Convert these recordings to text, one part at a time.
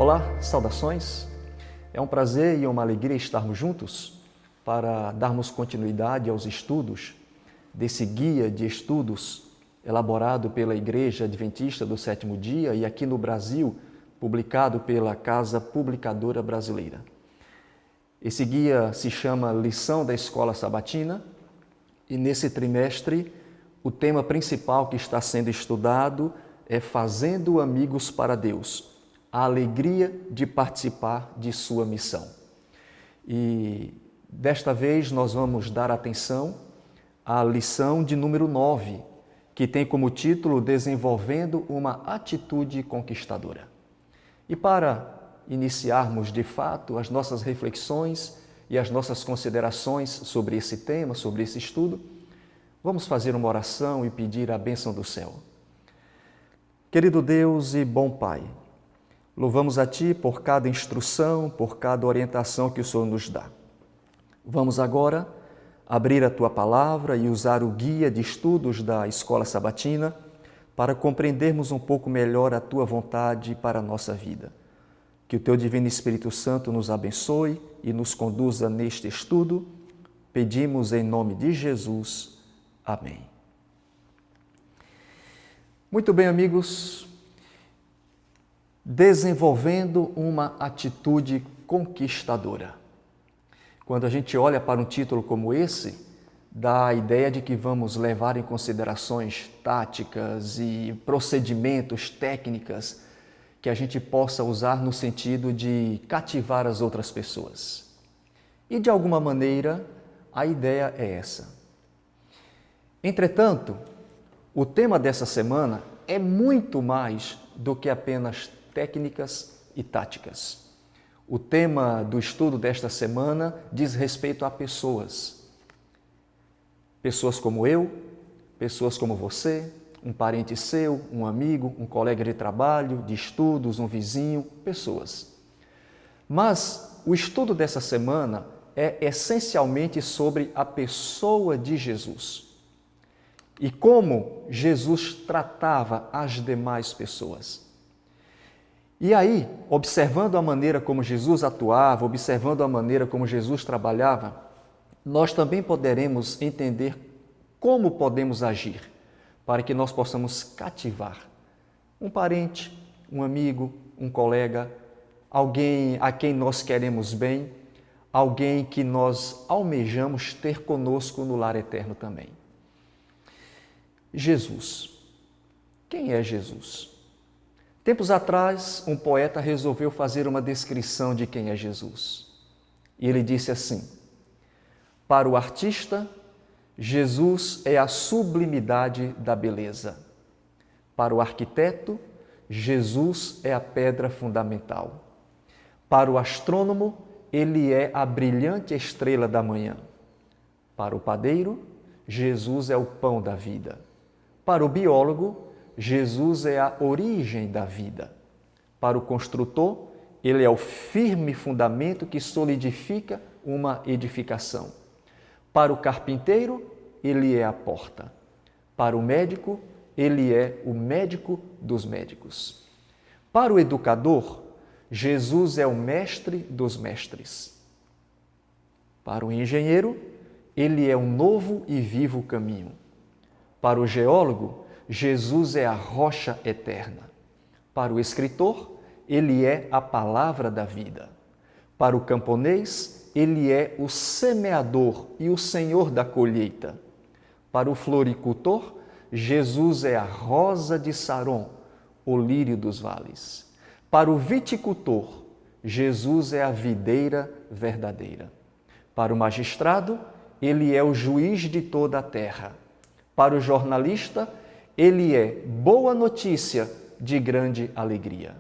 Olá, saudações! É um prazer e uma alegria estarmos juntos para darmos continuidade aos estudos desse guia de estudos elaborado pela Igreja Adventista do Sétimo Dia e aqui no Brasil, publicado pela Casa Publicadora Brasileira. Esse guia se chama Lição da Escola Sabatina e nesse trimestre o tema principal que está sendo estudado é Fazendo Amigos para Deus, a alegria de participar de sua missão. E desta vez nós vamos dar atenção à lição de número 9, que tem como título Desenvolvendo uma Atitude Conquistadora. E para iniciarmos de fato as nossas reflexões e as nossas considerações sobre esse tema, sobre esse estudo, vamos fazer uma oração e pedir a bênção do céu. Querido Deus e bom Pai, louvamos a Ti por cada instrução, por cada orientação que o Senhor nos dá. Vamos agora abrir a Tua Palavra e usar o guia de estudos da Escola Sabatina para compreendermos um pouco melhor a Tua vontade para a nossa vida. Que o Teu Divino Espírito Santo nos abençoe e nos conduza neste estudo. Pedimos em nome de Jesus. Amém. Muito bem, amigos. Desenvolvendo uma atitude conquistadora. Quando a gente olha para um título como esse, dá a ideia de que vamos levar em considerações táticas e procedimentos, técnicas que a gente possa usar no sentido de cativar as outras pessoas. E de alguma maneira, a ideia é essa. Entretanto, o tema dessa semana é muito mais do que apenas técnicas e táticas. O tema do estudo desta semana diz respeito a pessoas. Pessoas como eu, pessoas como você, um parente seu, um amigo, um colega de trabalho, de estudos, um vizinho, pessoas. Mas o estudo dessa semana é essencialmente sobre a pessoa de Jesus e como Jesus tratava as demais pessoas. E aí, observando a maneira como Jesus atuava, observando a maneira como Jesus trabalhava, nós também poderemos entender como podemos agir para que nós possamos cativar um parente, um amigo, um colega, alguém a quem nós queremos bem, alguém que nós almejamos ter conosco no lar eterno também. Jesus. Quem é Jesus? Tempos atrás, um poeta resolveu fazer uma descrição de quem é Jesus. E ele disse assim: para o artista, Jesus é a sublimidade da beleza. Para o arquiteto, Jesus é a pedra fundamental. Para o astrônomo, ele é a brilhante estrela da manhã. Para o padeiro, Jesus é o pão da vida. Para o biólogo, Jesus é a origem da vida. Para o construtor, ele é o firme fundamento que solidifica uma edificação. Para o carpinteiro, ele é a porta. Para o médico, ele é o médico dos médicos. Para o educador, Jesus é o mestre dos mestres. Para o engenheiro, ele é um novo e vivo caminho. Para o geólogo, Jesus é a rocha eterna. Para o escritor, ele é a palavra da vida. Para o camponês, ele é o semeador e o senhor da colheita. Para o floricultor, Jesus é a rosa de Saron, o lírio dos vales. Para o viticultor, Jesus é a videira verdadeira. Para o magistrado, ele é o juiz de toda a terra. Para o jornalista, ele é boa notícia de grande alegria.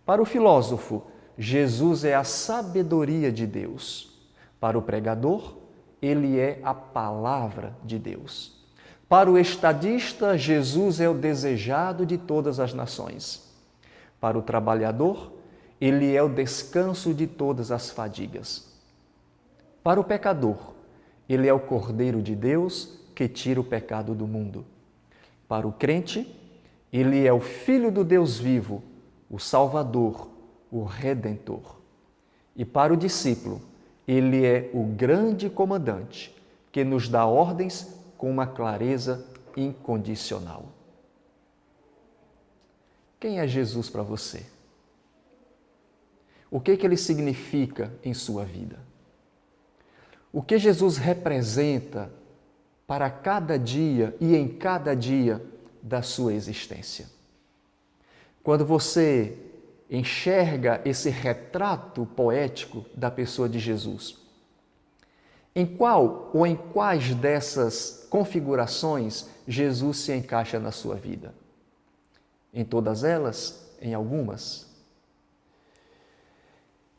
Para o filósofo, Jesus é a sabedoria de Deus. Para o pregador, ele é a palavra de Deus. Para o estadista, Jesus é o desejado de todas as nações. Para o trabalhador, ele é o descanso de todas as fadigas. Para o pecador, ele é o Cordeiro de Deus que tira o pecado do mundo. Para o crente, ele é o Filho do Deus vivo, o Salvador, o Redentor. E para o discípulo, ele é o grande comandante que nos dá ordens com uma clareza incondicional. Quem é Jesus para você? O que ele significa em sua vida? O que Jesus representa para cada dia e em cada dia da sua existência? Quando você enxerga esse retrato poético da pessoa de Jesus, em qual ou em quais dessas configurações Jesus se encaixa na sua vida? Em todas elas? Em algumas?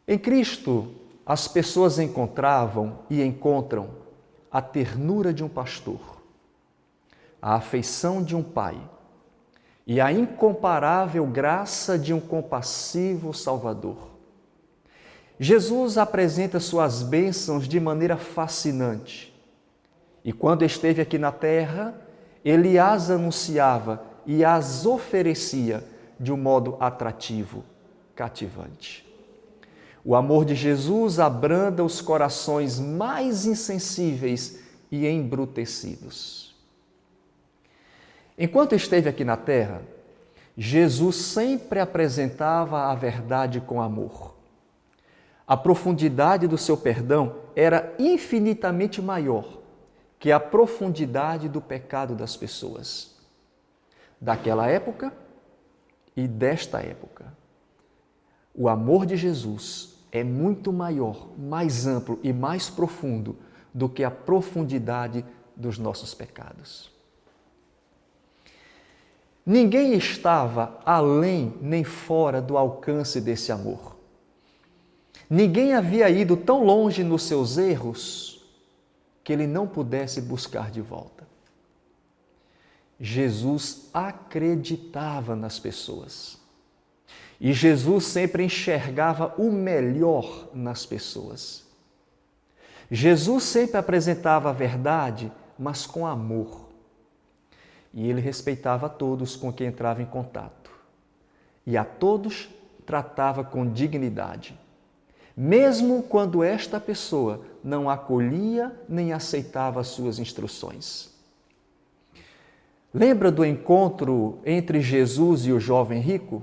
Em Cristo, as pessoas encontravam e encontram a ternura de um pastor, a afeição de um pai e a incomparável graça de um compassivo Salvador. Jesus apresenta suas bênçãos de maneira fascinante e quando esteve aqui na terra, ele as anunciava e as oferecia de um modo atrativo, cativante. O amor de Jesus abranda os corações mais insensíveis e embrutecidos. Enquanto esteve aqui na terra, Jesus sempre apresentava a verdade com amor. A profundidade do seu perdão era infinitamente maior que a profundidade do pecado das pessoas, daquela época e desta época. O amor de Jesus é muito maior, mais amplo e mais profundo do que a profundidade dos nossos pecados. Ninguém estava além nem fora do alcance desse amor. Ninguém havia ido tão longe nos seus erros que ele não pudesse buscar de volta. Jesus acreditava nas pessoas. E Jesus sempre enxergava o melhor nas pessoas. Jesus sempre apresentava a verdade, mas com amor. E ele respeitava todos com quem entrava em contato. E a todos tratava com dignidade, mesmo quando esta pessoa não acolhia nem aceitava as suas instruções. Lembra do encontro entre Jesus e o jovem rico?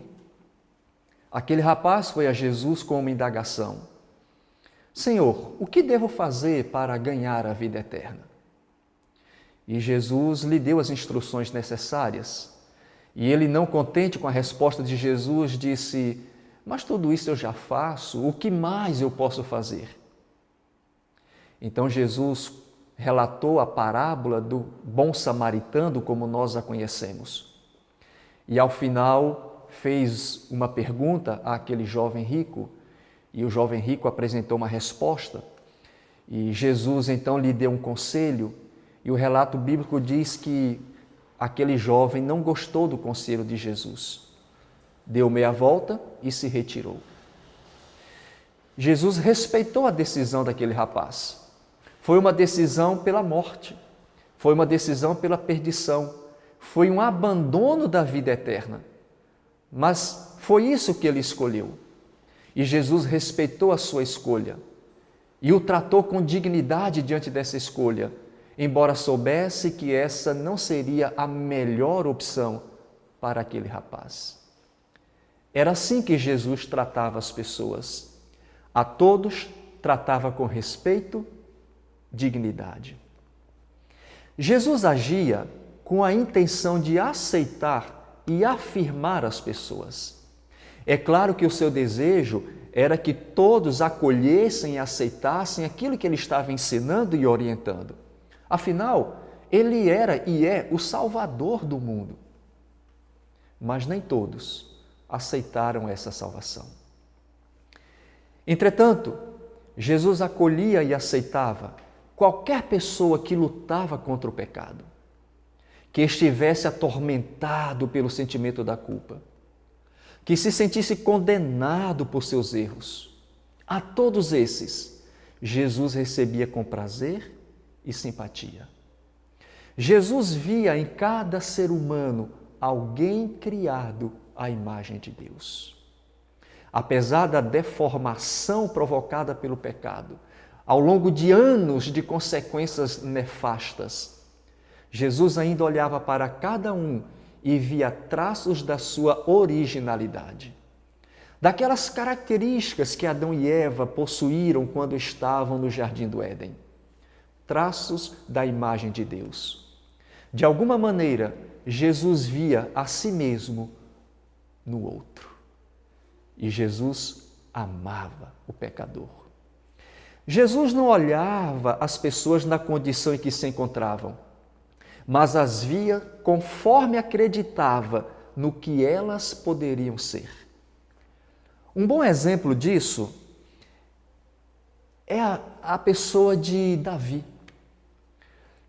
Aquele rapaz foi a Jesus com uma indagação: Senhor, o que devo fazer para ganhar a vida eterna? E Jesus lhe deu as instruções necessárias. E ele, não contente com a resposta de Jesus, disse: mas tudo isso eu já faço, o que mais eu posso fazer? Então Jesus relatou a parábola do bom samaritano, como nós a conhecemos. E ao final fez uma pergunta àquele jovem rico, e o jovem rico apresentou uma resposta. E Jesus então lhe deu um conselho, e o relato bíblico diz que aquele jovem não gostou do conselho de Jesus. Deu meia volta e se retirou. Jesus respeitou a decisão daquele rapaz. Foi uma decisão pela morte, foi uma decisão pela perdição, foi um abandono da vida eterna. Mas foi isso que ele escolheu. E Jesus respeitou a sua escolha e o tratou com dignidade diante dessa escolha, embora soubesse que essa não seria a melhor opção para aquele rapaz. Era assim que Jesus tratava as pessoas. A todos tratava com respeito, dignidade. Jesus agia com a intenção de aceitar e afirmar as pessoas. É claro que o seu desejo era que todos acolhessem e aceitassem aquilo que ele estava ensinando e orientando. Afinal, ele era e é o Salvador do mundo. Mas nem todos aceitaram essa salvação. Entretanto, Jesus acolhia e aceitava qualquer pessoa que lutava contra o pecado, que estivesse atormentado pelo sentimento da culpa, que se sentisse condenado por seus erros. A todos esses, Jesus recebia com prazer e simpatia. Jesus via em cada ser humano alguém criado à imagem de Deus. apesar da deformação provocada pelo pecado, ao longo de anos de consequências nefastas, Jesus ainda olhava para cada um e via traços da sua originalidade, daquelas características que Adão e Eva possuíram quando estavam no Jardim do Éden, traços da imagem de Deus. De alguma maneira, Jesus via a si mesmo no outro. E Jesus amava o pecador. Jesus não olhava as pessoas na condição em que se encontravam, mas as via conforme acreditava no que elas poderiam ser. Um bom exemplo disso é a pessoa de Davi.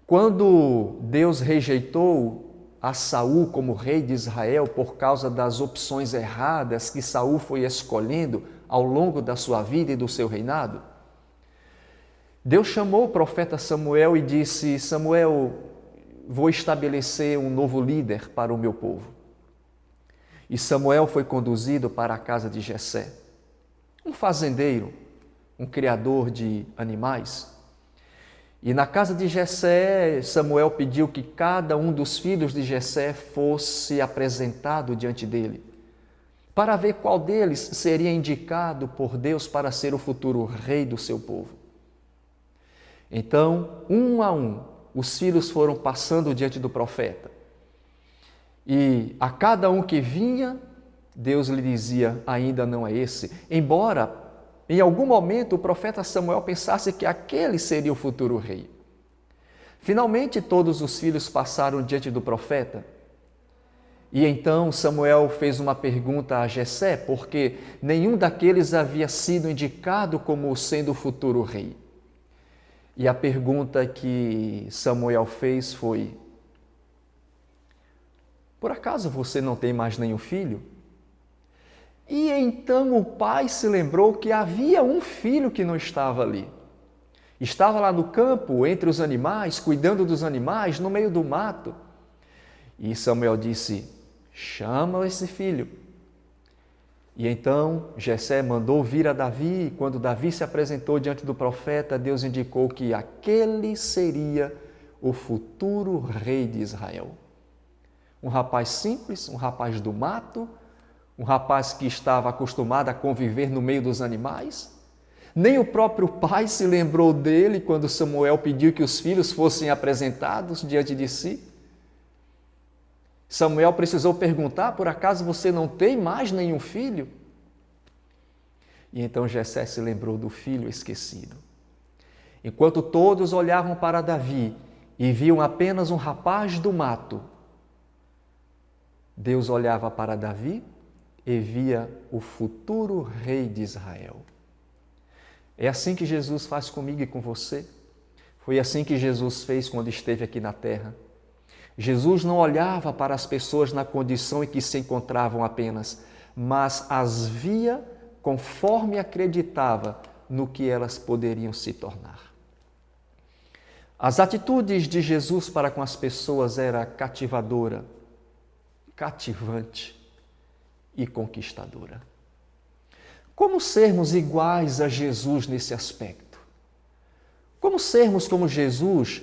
Quando Deus rejeitou a Saul como rei de Israel por causa das opções erradas que Saul foi escolhendo ao longo da sua vida e do seu reinado, Deus chamou o profeta Samuel e disse: Samuel, vou estabelecer um novo líder para o meu povo. E Samuel foi conduzido para a casa de Jessé, um fazendeiro, um criador de animais. E na casa de Jessé, Samuel pediu que cada um dos filhos de Jessé fosse apresentado diante dele, para ver qual deles seria indicado por Deus para ser o futuro rei do seu povo. Então, um a um, os filhos foram passando diante do profeta. E a cada um que vinha, Deus lhe dizia: ainda não é esse, embora em algum momento o profeta Samuel pensasse que aquele seria o futuro rei. Finalmente todos os filhos passaram diante do profeta. E então Samuel fez uma pergunta a Jessé, porque nenhum daqueles havia sido indicado como sendo o futuro rei. E a pergunta que Samuel fez foi: por acaso você não tem mais nenhum filho? E então o pai se lembrou que havia um filho que não estava ali. Estava lá no campo, entre os animais, cuidando dos animais, no meio do mato. E Samuel disse: chama esse filho. E então Jessé mandou vir a Davi, e quando Davi se apresentou diante do profeta, Deus indicou que aquele seria o futuro rei de Israel. Um rapaz simples, um rapaz do mato, um rapaz que estava acostumado a conviver no meio dos animais. Nem o próprio pai se lembrou dele quando Samuel pediu que os filhos fossem apresentados diante de si. Samuel precisou perguntar: por acaso você não tem mais nenhum filho? E então Jessé se lembrou do filho esquecido. Enquanto todos olhavam para Davi e viam apenas um rapaz do mato, Deus olhava para Davi e via o futuro rei de Israel. É assim que Jesus faz comigo e com você. Foi assim que Jesus fez quando esteve aqui na terra. Jesus não olhava para as pessoas na condição em que se encontravam apenas, mas as via conforme acreditava no que elas poderiam se tornar. As atitudes de Jesus para com as pessoas era cativadora, cativante e conquistadora. Como sermos iguais a Jesus nesse aspecto? Como sermos como Jesus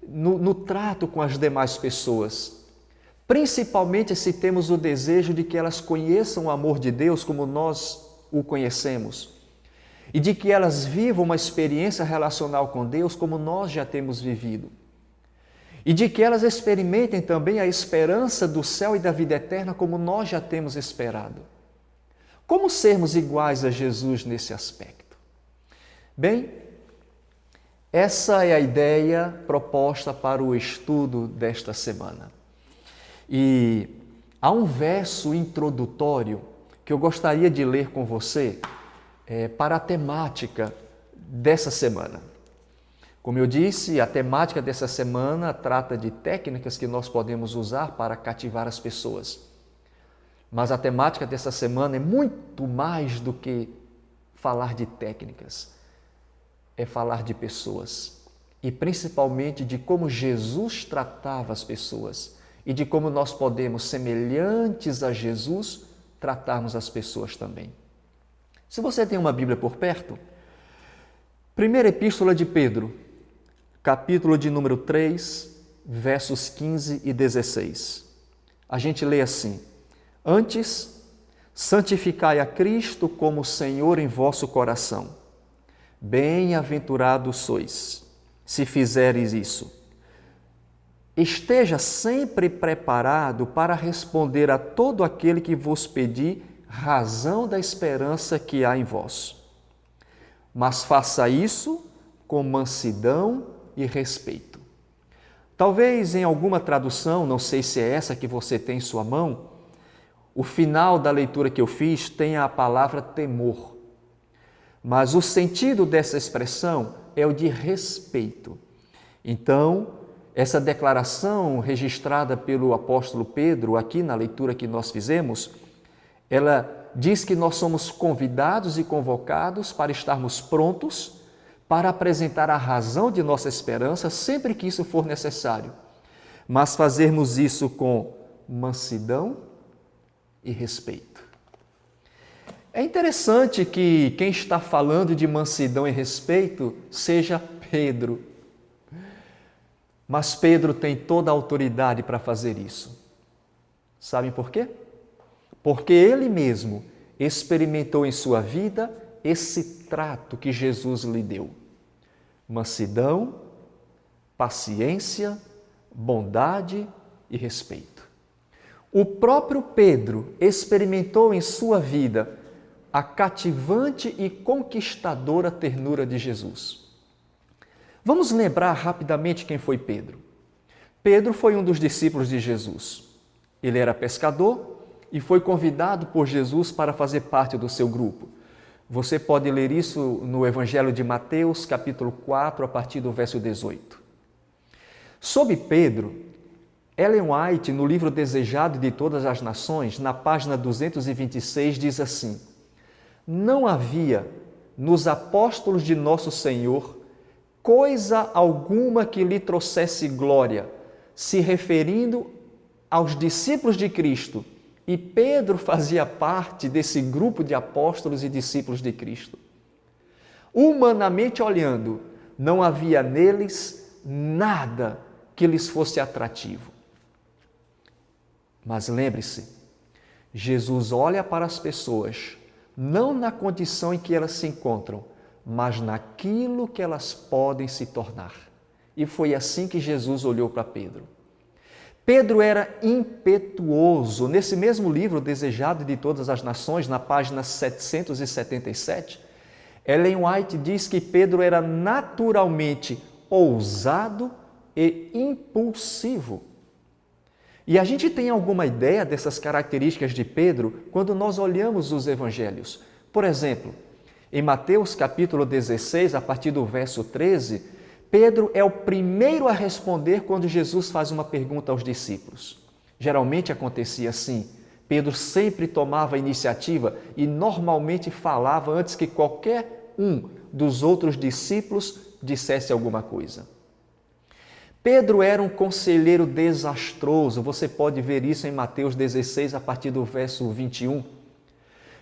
no trato com as demais pessoas? Principalmente se temos o desejo de que elas conheçam o amor de Deus como nós o conhecemos e de que elas vivam uma experiência relacional com Deus como nós já temos vivido. E de que elas experimentem também a esperança do céu e da vida eterna como nós já temos esperado. Como sermos iguais a Jesus nesse aspecto? Bem, essa é a ideia proposta para o estudo desta semana. E há um verso introdutório que eu gostaria de ler com você para a temática dessa semana. Como eu disse, a temática dessa semana trata de técnicas que nós podemos usar para cativar as pessoas. Mas a temática dessa semana é muito mais do que falar de técnicas. É falar de pessoas. E principalmente de como Jesus tratava as pessoas. E de como nós podemos, semelhantes a Jesus, tratarmos as pessoas também. Se você tem uma Bíblia por perto, primeira epístola de Pedro, capítulo de número 3, versos 15 e 16. A gente lê assim: Antes, santificai a Cristo como Senhor em vosso coração. Bem-aventurados sois, se fizeres isso. Esteja sempre preparado para responder a todo aquele que vos pedir razão da esperança que há em vós. Mas faça isso com mansidão e respeito. Talvez em alguma tradução, não sei se é essa que você tem em sua mão, o final da leitura que eu fiz tenha a palavra temor. Mas o sentido dessa expressão é o de respeito. Então, essa declaração registrada pelo apóstolo Pedro, aqui na leitura que nós fizemos, ela diz que nós somos convidados e convocados para estarmos prontos para apresentar a razão de nossa esperança sempre que isso for necessário, mas fazermos isso com mansidão e respeito. É interessante que quem está falando de mansidão e respeito seja Pedro. Mas Pedro tem toda a autoridade para fazer isso. Sabem por quê? Porque ele mesmo experimentou em sua vida esse trato que Jesus lhe deu. Mansidão, paciência, bondade e respeito. O próprio Pedro experimentou em sua vida a cativante e conquistadora ternura de Jesus. Vamos lembrar rapidamente quem foi Pedro. Pedro foi um dos discípulos de Jesus. Ele era pescador e foi convidado por Jesus para fazer parte do seu grupo. Você pode ler isso no Evangelho de Mateus, capítulo 4, a partir do verso 18. Sobre Pedro, Ellen White, no livro Desejado de Todas as Nações, na página 226, diz assim: Não havia nos apóstolos de nosso Senhor coisa alguma que lhe trouxesse glória, se referindo aos discípulos de Cristo, e Pedro fazia parte desse grupo de apóstolos e discípulos de Cristo. Humanamente olhando, não havia neles nada que lhes fosse atrativo. Mas lembre-se, Jesus olha para as pessoas, não na condição em que elas se encontram, mas naquilo que elas podem se tornar. E foi assim que Jesus olhou para Pedro. Pedro era impetuoso. Nesse mesmo livro, Desejado de Todas as Nações, na página 777, Ellen White diz que Pedro era naturalmente ousado e impulsivo. E a gente tem alguma ideia dessas características de Pedro quando nós olhamos os evangelhos. Por exemplo, em Mateus capítulo 16, a partir do verso 13, Pedro é o primeiro a responder quando Jesus faz uma pergunta aos discípulos. Geralmente acontecia assim: Pedro sempre tomava a iniciativa e normalmente falava antes que qualquer um dos outros discípulos dissesse alguma coisa. Pedro era um conselheiro desastroso, você pode ver isso em Mateus 16, a partir do verso 21.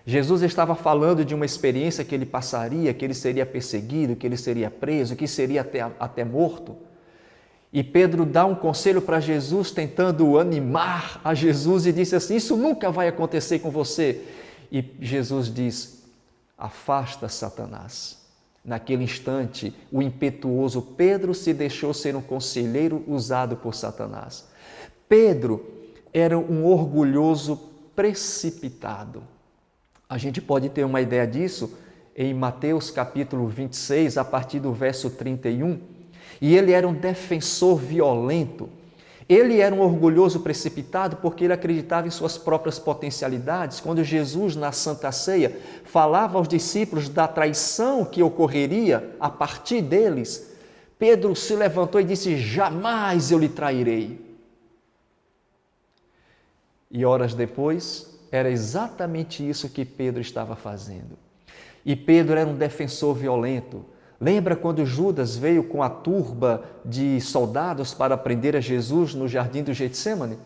Jesus estava falando de uma experiência que ele passaria, que ele seria perseguido, que ele seria preso, que seria até morto. E Pedro dá um conselho para Jesus, tentando animar a Jesus, e disse assim: isso nunca vai acontecer com você. E Jesus diz: afasta, Satanás. Naquele instante, o impetuoso Pedro se deixou ser um conselheiro usado por Satanás. Pedro era um orgulhoso precipitado. A gente pode ter uma ideia disso em Mateus capítulo 26, a partir do verso 31. E ele era um defensor violento. Ele era um orgulhoso precipitado porque ele acreditava em suas próprias potencialidades. Quando Jesus, na Santa Ceia, falava aos discípulos da traição que ocorreria a partir deles, Pedro se levantou e disse: jamais eu lhe trairei. E horas depois, era exatamente isso que Pedro estava fazendo. E Pedro era um defensor violento. Lembra quando Judas veio com a turba de soldados para prender a Jesus no jardim do Getsêmani?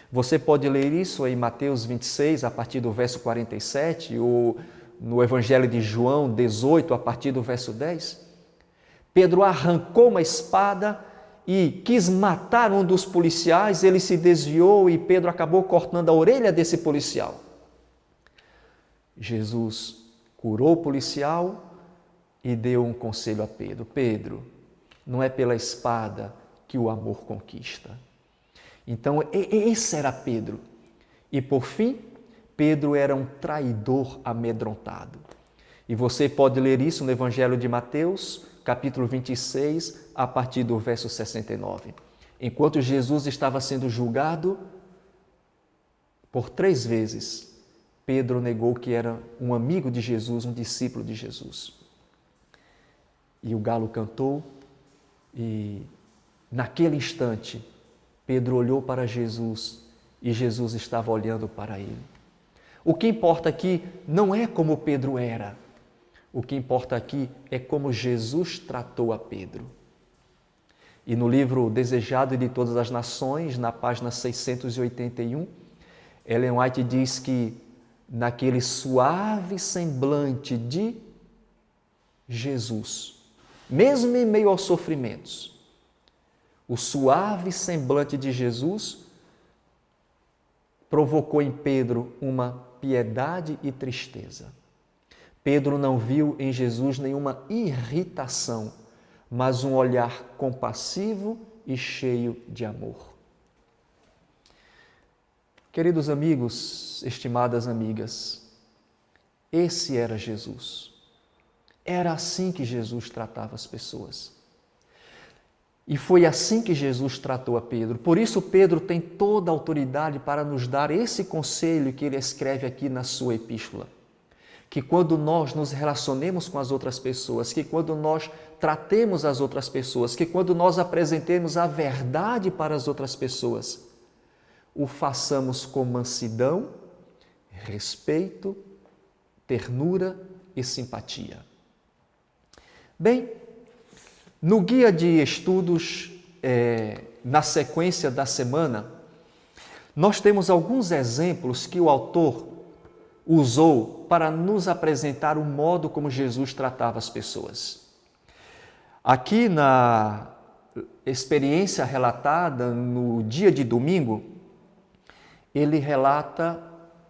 Você pode ler isso em Mateus 26, a partir do verso 47, ou no Evangelho de João 18, a partir do verso 10, Pedro arrancou uma espada e quis matar um dos policiais, ele se desviou e Pedro acabou cortando a orelha desse policial. Jesus curou o policial e deu um conselho a Pedro. Pedro, não é pela espada que o amor conquista. Então, esse era Pedro. E por fim, Pedro era um traidor amedrontado. E você pode ler isso no Evangelho de Mateus, capítulo 26, a partir do verso 69. Enquanto Jesus estava sendo julgado, por 3 vezes, Pedro negou que era um amigo de Jesus, um discípulo de Jesus. E o galo cantou e, naquele instante, Pedro olhou para Jesus e Jesus estava olhando para ele. O que importa aqui não é como Pedro era. O que importa aqui é como Jesus tratou a Pedro. E no livro Desejado de Todas as Nações, na página 681, Ellen White diz que naquele suave semblante de Jesus, mesmo em meio aos sofrimentos, o suave semblante de Jesus provocou em Pedro uma piedade e tristeza. Pedro não viu em Jesus nenhuma irritação, mas um olhar compassivo e cheio de amor. Queridos amigos, estimadas amigas, esse era Jesus. Era assim que Jesus tratava as pessoas. E foi assim que Jesus tratou a Pedro. Por isso, Pedro tem toda a autoridade para nos dar esse conselho que ele escreve aqui na sua epístola. Que quando nós nos relacionemos com as outras pessoas, que quando nós tratemos as outras pessoas, que quando nós apresentemos a verdade para as outras pessoas, o façamos com mansidão, respeito, ternura e simpatia. Bem, no guia de estudos, na sequência da semana, nós temos alguns exemplos que o autor usou para nos apresentar o modo como Jesus tratava as pessoas. Aqui na experiência relatada no dia de domingo, ele relata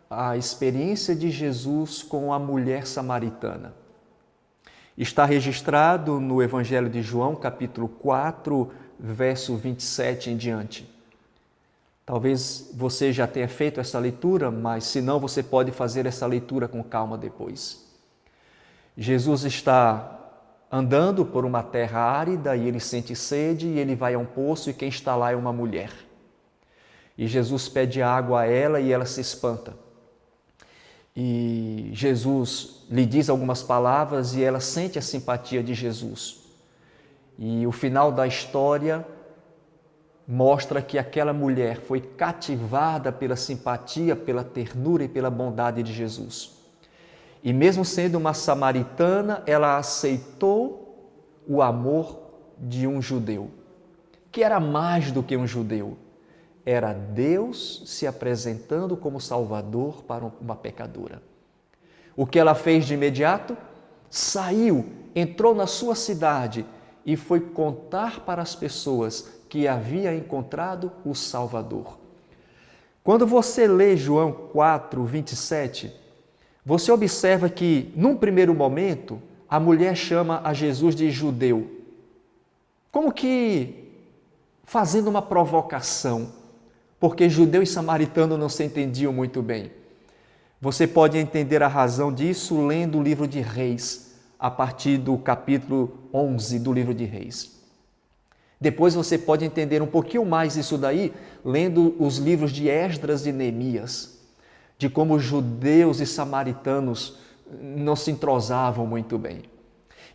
a experiência de Jesus com a mulher samaritana. Está registrado no Evangelho de João, capítulo 4, verso 27 em diante. Talvez você já tenha feito essa leitura, mas se não, você pode fazer essa leitura com calma depois. Jesus está andando por uma terra árida e ele sente sede e ele vai a um poço e quem está lá é uma mulher. E Jesus pede água a ela e ela se espanta. E Jesus lhe diz algumas palavras e ela sente a simpatia de Jesus. E o final da história mostra que aquela mulher foi cativada pela simpatia, pela ternura e pela bondade de Jesus. E mesmo sendo uma samaritana, ela aceitou o amor de um judeu, que era mais do que um judeu. Era Deus se apresentando como Salvador para uma pecadora. O que ela fez de imediato? Saiu, entrou na sua cidade e foi contar para as pessoas que havia encontrado o Salvador. Quando você lê João 4, 27, você observa que, num primeiro momento, a mulher chama a Jesus de judeu, como que fazendo uma provocação, porque judeu e samaritano não se entendiam muito bem. Você pode entender a razão disso lendo o livro de Reis, a partir do capítulo 11 do livro de Reis. Depois você pode entender um pouquinho mais isso daí, lendo os livros de Esdras e Neemias, de como judeus e samaritanos não se entrosavam muito bem.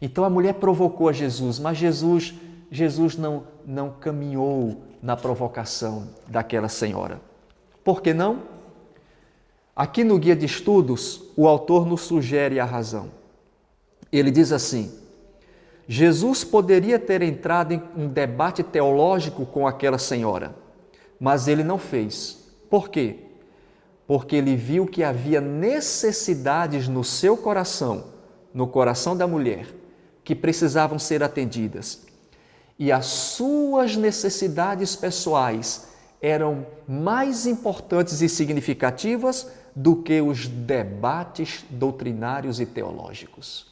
Então a mulher provocou a Jesus, mas Jesus não caminhou na provocação daquela senhora. Por que não? Aqui no guia de estudos, o autor nos sugere a razão. Ele diz assim: Jesus poderia ter entrado em um debate teológico com aquela senhora, mas ele não fez. Por quê? porque ele viu que havia necessidades no seu coração, no coração da mulher, que precisavam ser atendidas. E as suas necessidades pessoais eram mais importantes e significativas do que os debates doutrinários e teológicos.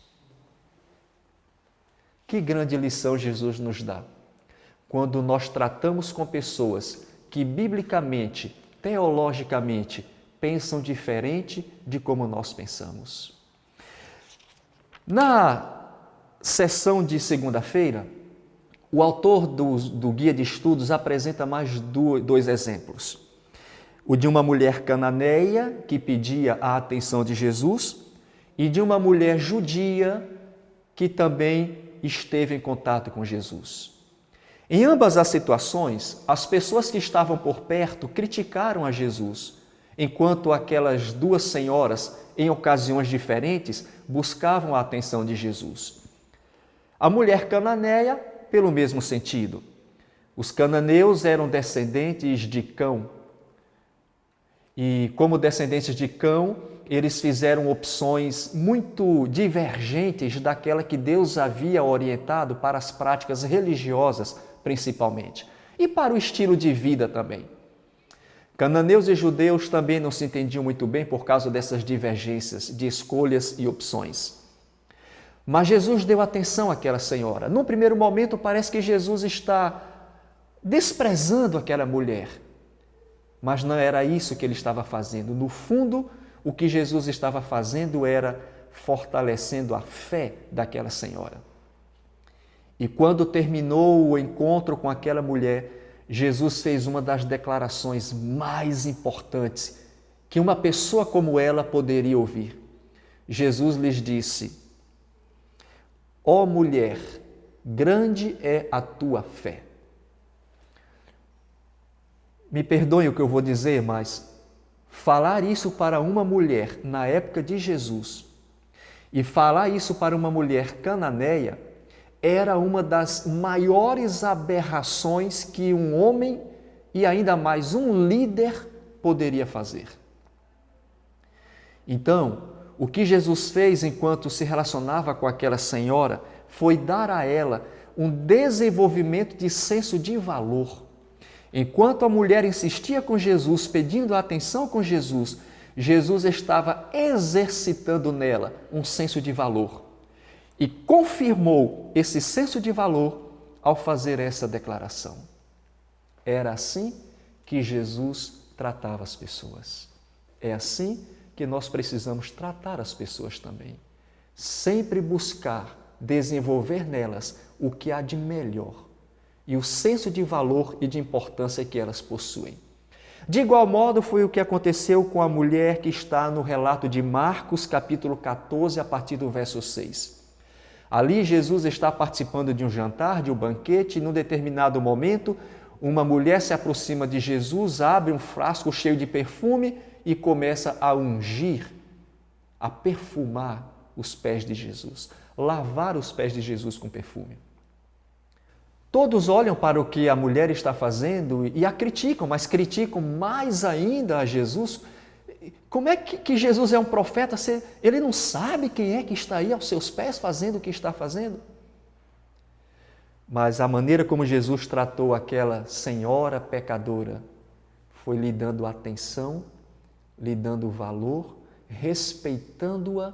Que grande lição Jesus nos dá quando nós tratamos com pessoas que biblicamente, teologicamente, pensam diferente de como nós pensamos. Na sessão de segunda-feira, o autor do Guia de Estudos apresenta mais dois exemplos. O de uma mulher cananeia que pedia a atenção de Jesus e de uma mulher judia que também esteve em contato com Jesus. Em ambas as situações, as pessoas que estavam por perto criticaram a Jesus, enquanto aquelas duas senhoras, em ocasiões diferentes, buscavam a atenção de Jesus. A mulher cananeia, pelo mesmo sentido. Os cananeus eram descendentes de Cão. E como descendentes de Cão, eles fizeram opções muito divergentes daquela que Deus havia orientado para as práticas religiosas, principalmente, e para o estilo de vida também. Cananeus e judeus também não se entendiam muito bem por causa dessas divergências de escolhas e opções. Mas Jesus deu atenção àquela senhora. Num primeiro momento, parece que Jesus está desprezando aquela mulher. Mas não era isso que ele estava fazendo. No fundo, o que Jesus estava fazendo era fortalecendo a fé daquela senhora. E quando terminou o encontro com aquela mulher, Jesus fez uma das declarações mais importantes que uma pessoa como ela poderia ouvir. Jesus lhes disse: ó mulher, grande é a tua fé. Me perdoem o que eu vou dizer, mas falar isso para uma mulher na época de Jesus e falar isso para uma mulher cananeia era uma das maiores aberrações que um homem e ainda mais um líder poderia fazer. Então, o que Jesus fez enquanto se relacionava com aquela senhora foi dar a ela um desenvolvimento de senso de valor. Enquanto a mulher insistia com Jesus, pedindo a atenção com Jesus, Jesus estava exercitando nela um senso de valor e confirmou esse senso de valor ao fazer essa declaração. Era assim que Jesus tratava as pessoas. É assim que nós precisamos tratar as pessoas também. Sempre buscar desenvolver nelas o que há de melhor e o senso de valor e de importância que elas possuem. De igual modo, foi o que aconteceu com a mulher que está no relato de Marcos, capítulo 14, a partir do verso 6. Ali, Jesus está participando de um jantar, de um banquete, e num determinado momento, uma mulher se aproxima de Jesus, abre um frasco cheio de perfume e começa a ungir, a perfumar os pés de Jesus, lavar os pés de Jesus com perfume. Todos olham para o que a mulher está fazendo e a criticam, mas criticam mais ainda a Jesus. Como é que Jesus é um profeta? Ele não sabe quem é que está aí aos seus pés fazendo o que está fazendo? Mas a maneira como Jesus tratou aquela senhora pecadora foi lhe dando atenção, lhe dando valor, respeitando-a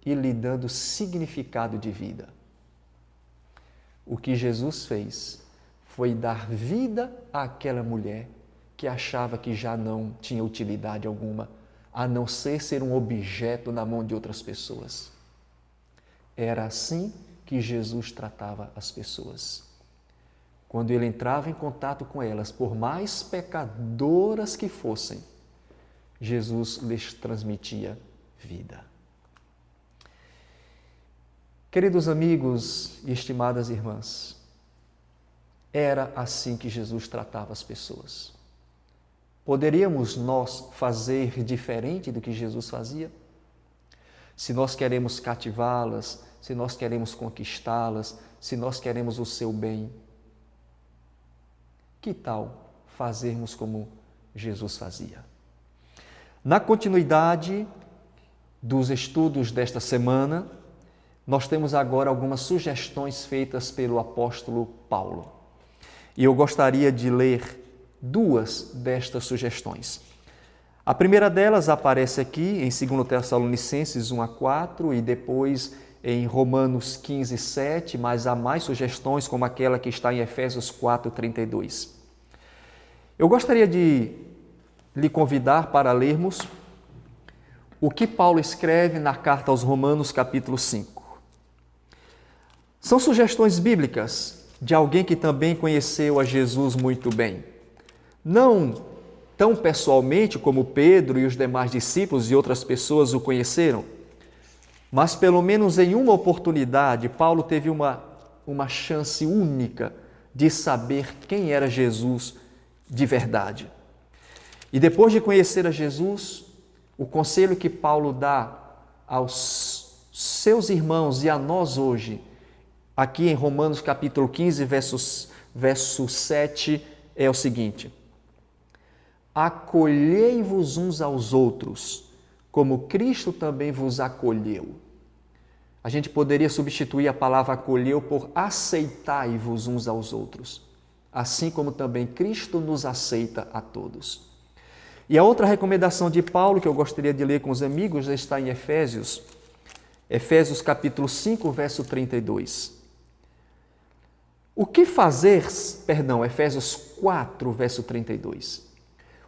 e lhe dando significado de vida. O que Jesus fez foi dar vida àquela mulher que achava que já não tinha utilidade alguma, a não ser um objeto na mão de outras pessoas. Era assim que Jesus tratava as pessoas. Quando ele entrava em contato com elas, por mais pecadoras que fossem, Jesus lhes transmitia vida. Queridos amigos e estimadas irmãs, era assim que Jesus tratava as pessoas. Poderíamos nós fazer diferente do que Jesus fazia? Se nós queremos cativá-las, se nós queremos conquistá-las, se nós queremos o seu bem, que tal fazermos como Jesus fazia? Na continuidade dos estudos desta semana, nós temos agora algumas sugestões feitas pelo apóstolo Paulo. E eu gostaria de ler duas destas sugestões. A primeira delas aparece aqui em 2 Tessalonicenses 1-4 e depois em Romanos 15:7, mas há mais sugestões como aquela que está em Efésios 4:32. Eu gostaria de lhe convidar para lermos o que Paulo escreve na carta aos Romanos, capítulo 5. São sugestões bíblicas de alguém que também conheceu a Jesus muito bem. Não tão pessoalmente como Pedro e os demais discípulos e outras pessoas o conheceram, mas pelo menos em uma oportunidade, Paulo teve uma chance única de saber quem era Jesus de verdade. E depois de conhecer a Jesus, o conselho que Paulo dá aos seus irmãos e a nós hoje, aqui em Romanos capítulo 15, verso 7, é o seguinte: acolhei-vos uns aos outros, como Cristo também vos acolheu. A gente poderia substituir a palavra acolheu por aceitai-vos uns aos outros, assim como também Cristo nos aceita a todos. E a outra recomendação de Paulo que eu gostaria de ler com os amigos está em Efésios capítulo 5, verso 32. Efésios 4, verso 32.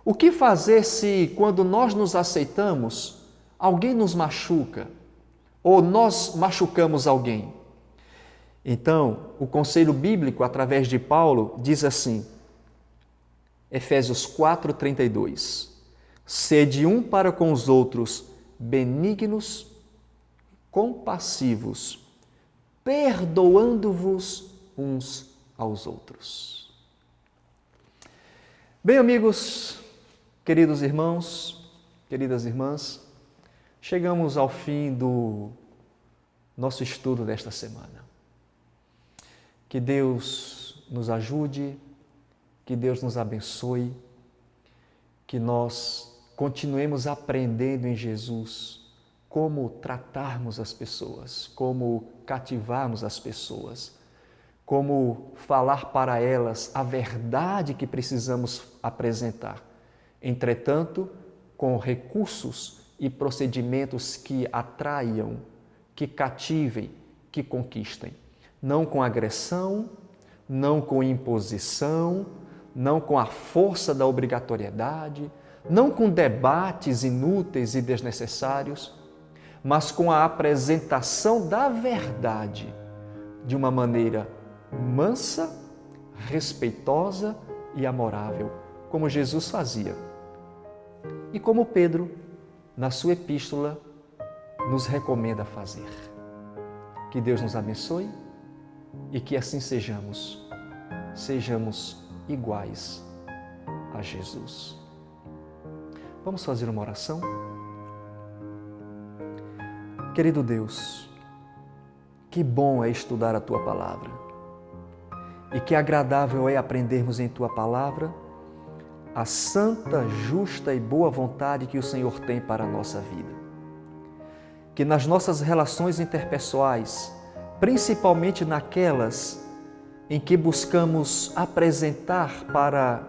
O que fazer se, quando nós nos aceitamos, alguém nos machuca ou nós machucamos alguém? Então, o conselho bíblico, através de Paulo, diz assim, Efésios 4, 32. Sede um para com os outros benignos, compassivos, perdoando-vos uns aos outros. Bem, amigos, queridos irmãos, queridas irmãs, chegamos ao fim do nosso estudo desta semana. Que Deus nos ajude, que Deus nos abençoe, que nós continuemos aprendendo em Jesus como tratarmos as pessoas, como cativarmos as pessoas, como falar para elas a verdade que precisamos apresentar. Entretanto, com recursos e procedimentos que atraiam, que cativem, que conquistem. Não com agressão, não com imposição, não com a força da obrigatoriedade, não com debates inúteis e desnecessários, mas com a apresentação da verdade de uma maneira mansa, respeitosa e amorável, como Jesus fazia. E como Pedro, na sua epístola, nos recomenda fazer. Que Deus nos abençoe e que assim sejamos iguais a Jesus. Vamos fazer uma oração? Querido Deus, que bom é estudar a Tua Palavra e que agradável é aprendermos em Tua Palavra a santa, justa e boa vontade que o Senhor tem para a nossa vida. Que nas nossas relações interpessoais, principalmente naquelas em que buscamos apresentar para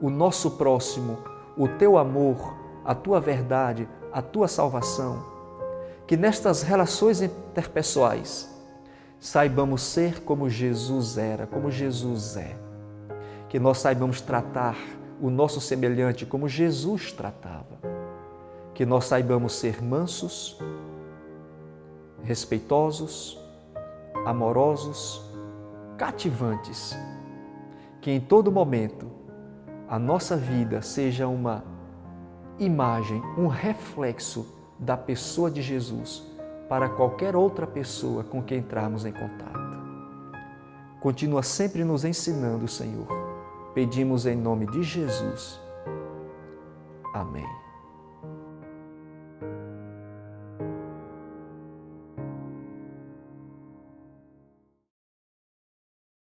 o nosso próximo o Teu amor, a Tua verdade, a Tua salvação, que nestas relações interpessoais saibamos ser como Jesus era, como Jesus é. Que nós saibamos tratar o nosso semelhante como Jesus tratava. Que nós saibamos ser mansos, respeitosos, amorosos, cativantes. Que em todo momento a nossa vida seja uma imagem, um reflexo da pessoa de Jesus para qualquer outra pessoa com quem entrarmos em contato. Continua sempre nos ensinando, Senhor. Pedimos em nome de Jesus. Amém.